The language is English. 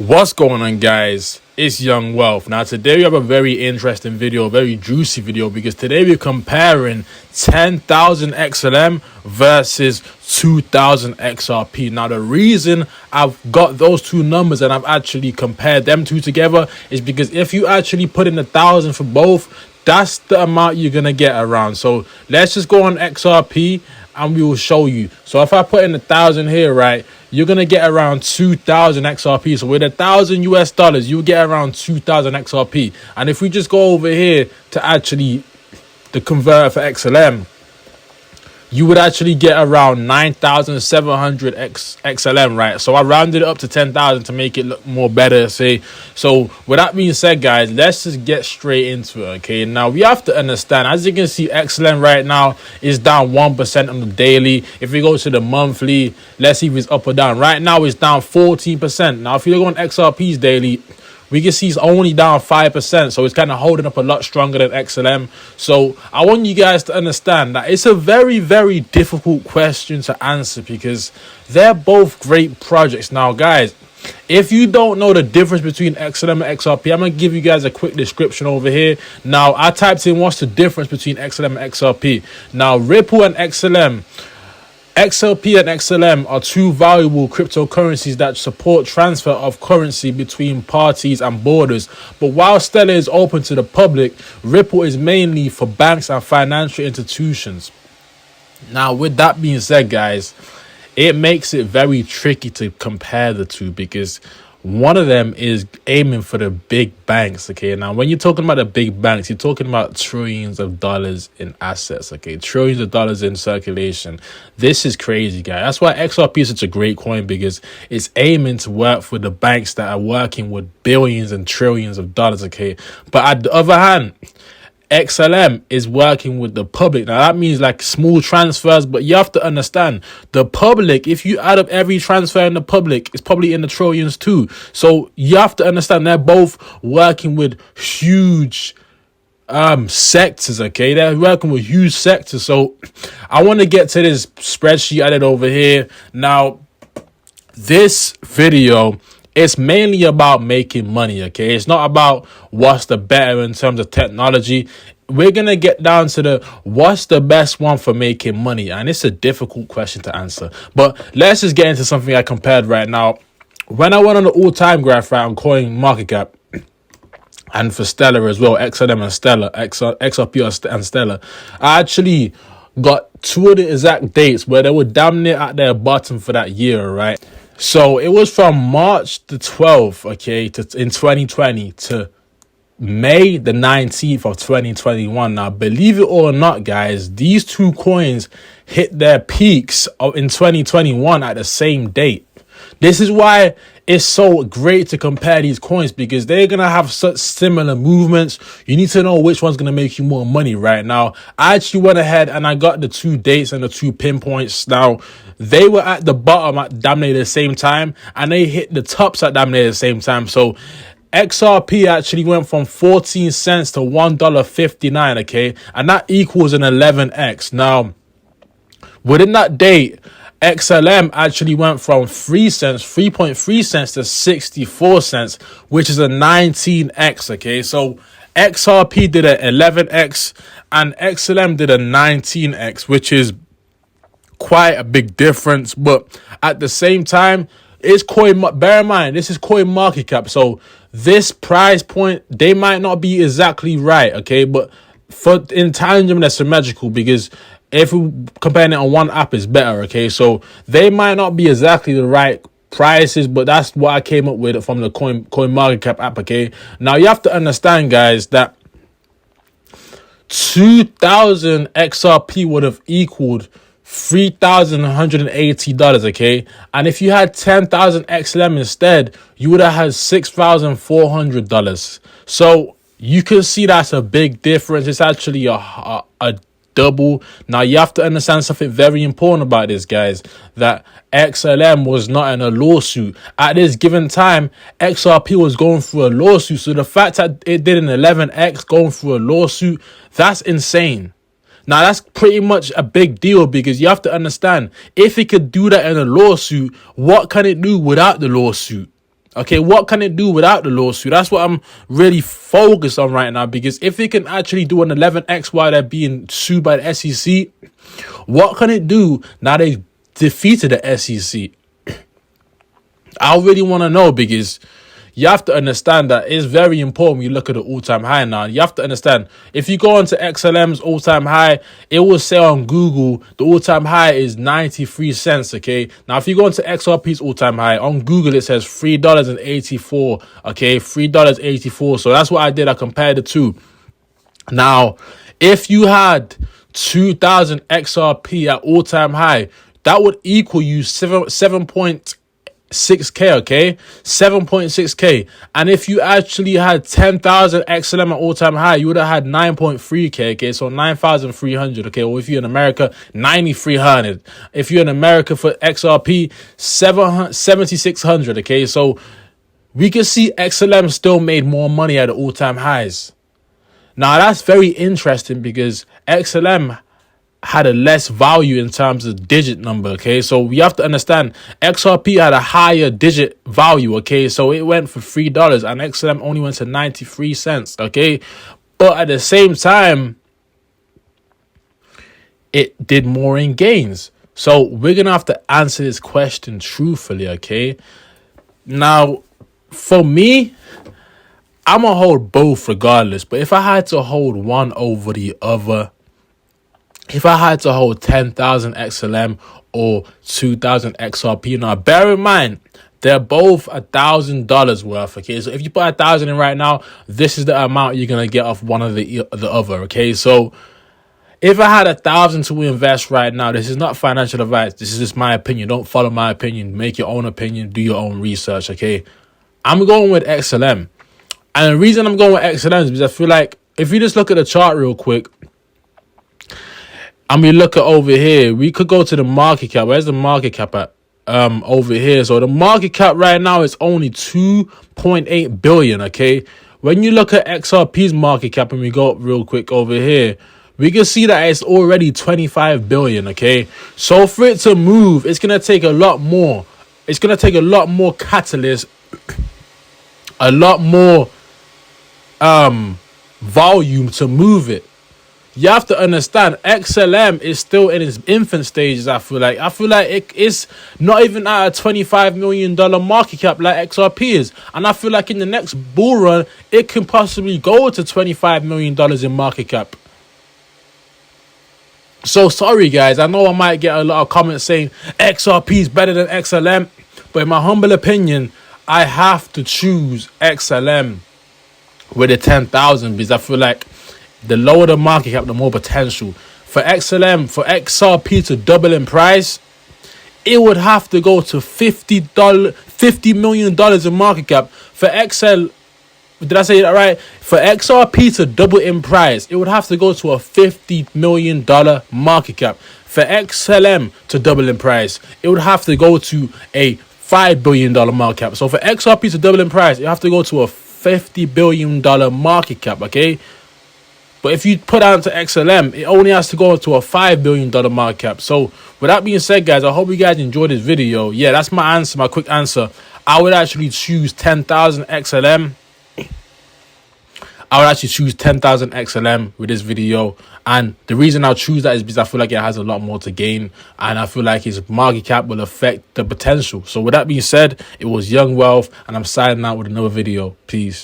What's going on, guys? It's Young Wealth. Now today we have a very interesting video, a very juicy video, because today we're comparing 10,000 XLM versus 2,000 XRP. Now the reason I've got those two numbers and I've actually compared them two together is because if you actually put in 1,000 for both, that's the amount you're gonna get around. So let's just go on XRP and we will show you. So if I put in 1,000 here, right, you're gonna get around 2,000 XRP. So with $1,000 you get around 2,000 XRP. And if we just go over here to actually the converter for XLM, you would actually get around 9,700 XLM, right? So I rounded it up to 10,000 to make it look more better, say. So with that being said, guys, let's just get straight into it, okay? Now, we have to understand, as you can see, XLM right now is down 1% on the daily. If we go to the monthly, let's see if it's up or down. Right now, it's down 14%. Now, if you look on XRP's daily, we can see it's only down 5%, so it's kind of holding up a lot stronger than XLM. So I want you guys to understand that it's a very, very difficult question to answer because they're both great projects. Now, guys, if you don't know the difference between XLM and XRP, I'm going to give you guys a quick description over here. Now, I typed in what's the difference between XLM and XRP. Now, Ripple and XLP and XLM are two valuable cryptocurrencies that support transfer of currency between parties and borders. But while Stellar is open to the public, Ripple is mainly for banks and financial institutions. Now, with that being said, guys, it makes it very tricky to compare the two because one of them is aiming for the big banks, okay? Now, when you're talking about the big banks, you're talking about trillions of dollars in assets, okay? Trillions of dollars in circulation. This is crazy, guys. That's why XRP is such a great coin, because it's aiming to work for the banks that are working with billions and trillions of dollars, okay? But at the other hand, XLM is working with the public. Now, that means like small transfers, but you have to understand the public, if you add up every transfer in the public, it's probably in the trillions too. So you have to understand they're both working with huge sectors, okay? They're working with huge sectors. So I want to get to this spreadsheet I did over here. Now, this video, it's mainly about making money, okay? It's not about what's the better in terms of technology. We're going to get down to the what's the best one for making money. And it's a difficult question to answer. But let's just get into something I compared right now. When I went on the all-time graph, right, on CoinMarketCap, and for Stellar as well, XLM and Stellar, XRP and Stellar, I actually got two of the exact dates where they were damn near at their bottom for that year, right? So it was from March the 12th, okay, in 2020 to May the 19th of 2021. Now, believe it or not, guys, these two coins hit their peaks in 2021 at the same date. This is why it's so great to compare these coins, because they're going to have such similar movements. You need to know which one's going to make you more money right now. I actually went ahead and I got the two dates and the two pinpoints. Now, they were at the bottom at damn near the same time, and they hit the tops at damn near the same time. So XRP actually went from 14 cents to $1.59, okay? And that equals an 11x. Now, within that date, XLM actually went from 3.3 cents to 64 cents, which is a 19x, okay? So XRP did an 11x and XLM did a 19x, which is quite a big difference. But at the same time, bear in mind, this is CoinMarketCap. So this price point, they might not be exactly right, okay? But for intangible, they're symmetrical, because if we're comparing it on one app, it's better, okay? So they might not be exactly the right prices, but that's what I came up with from the CoinMarketCap app, okay? Now, you have to understand, guys, that 2,000 XRP would have equaled $3,180, okay? And if you had 10,000 XLM instead, you would have had $6,400. So you can see that's a big difference. It's actually a double. Now, you have to understand something very important about this, guys, that XLM was not in a lawsuit. At this given time, XRP was going through a lawsuit. So the fact that it did an 11x going through a lawsuit, that's insane. Now, that's pretty much a big deal, because you have to understand, if it could do that in a lawsuit, what can it do without the lawsuit? Okay, what can it do without the lawsuit? That's what I'm really focused on right now, because if it can actually do an 11x while they're being sued by the SEC, what can it do now they defeated the SEC? I really want to know, because you have to understand that it's very important when you look at the all-time high now. You have to understand, if you go onto XLM's all-time high, it will say on Google the all-time high is 93 cents, okay? Now, if you go into XRP's all-time high, on Google it says $3.84, okay? $3.84. So that's what I did. I compared the two. Now, if you had 2,000 XRP at all-time high, that would equal you 7.6K, okay? 7.6K. And if you actually had 10,000 XLM at all-time high, you would have had 9.3K, okay? So 9,300, okay? Or if you're in America, 9,300. If you're in America for XRP, 7,600, okay? So we can see XLM still made more money at the all-time highs. Now, that's very interesting, because XLM had a less value in terms of digit number, okay? So we have to understand XRP had a higher digit value, okay? So it went for $3 and XLM only went to 93 cents, okay? But at the same time, it did more in gains. So we're going to have to answer this question truthfully, okay? Now, for me, I'm going to hold both regardless. But if I had to hold one over the other, if I had to hold 10,000 XLM or 2,000 XRP, now bear in mind, they're both $1,000 worth, okay? So if you put 1,000 in right now, this is the amount you're going to get off one of the other, okay? So if I had 1,000 to invest right now, this is not financial advice. This is just my opinion. Don't follow my opinion. Make your own opinion. Do your own research, okay? I'm going with XLM. And the reason I'm going with XLM is because I feel like if you just look at the chart real quick, and we look at over here, we could go to the market cap. Where's the market cap at? Over here. So the market cap right now is only 2.8 billion, okay? When you look at XRP's market cap, and we go real quick over here, we can see that it's already 25 billion, okay? So for it to move, it's going to take a lot more. It's going to take a lot more catalyst, a lot more volume to move it. You have to understand, XLM is still in its infant stages, I feel like. I feel like it's not even at a $25 million market cap like XRP is. And I feel like in the next bull run, it can possibly go to $25 million in market cap. So sorry, guys. I know I might get a lot of comments saying XRP is better than XLM. But in my humble opinion, I have to choose XLM with the 10,000, because I feel like the lower the market cap, the more potential. For XLM, for XRP to double in price, it would have to go to $50 million in market cap. For did I say that right? For XRP to double in price, it would have to go to a $50 million market cap. For XLM to double in price, it would have to go to a $5 billion market cap. So for XRP to double in price, you have to go to a $50 billion market cap, okay? But if you put out to XLM, it only has to go to a $5 billion market cap. So with that being said, guys, I hope you guys enjoyed this video. Yeah, that's my answer, my quick answer. I would actually choose 10,000 XLM. I would actually choose 10,000 XLM with this video. And the reason I'll choose that is because I feel like it has a lot more to gain. And I feel like its market cap will affect the potential. So with that being said, it was Young Wealth. And I'm signing out with another video. Peace.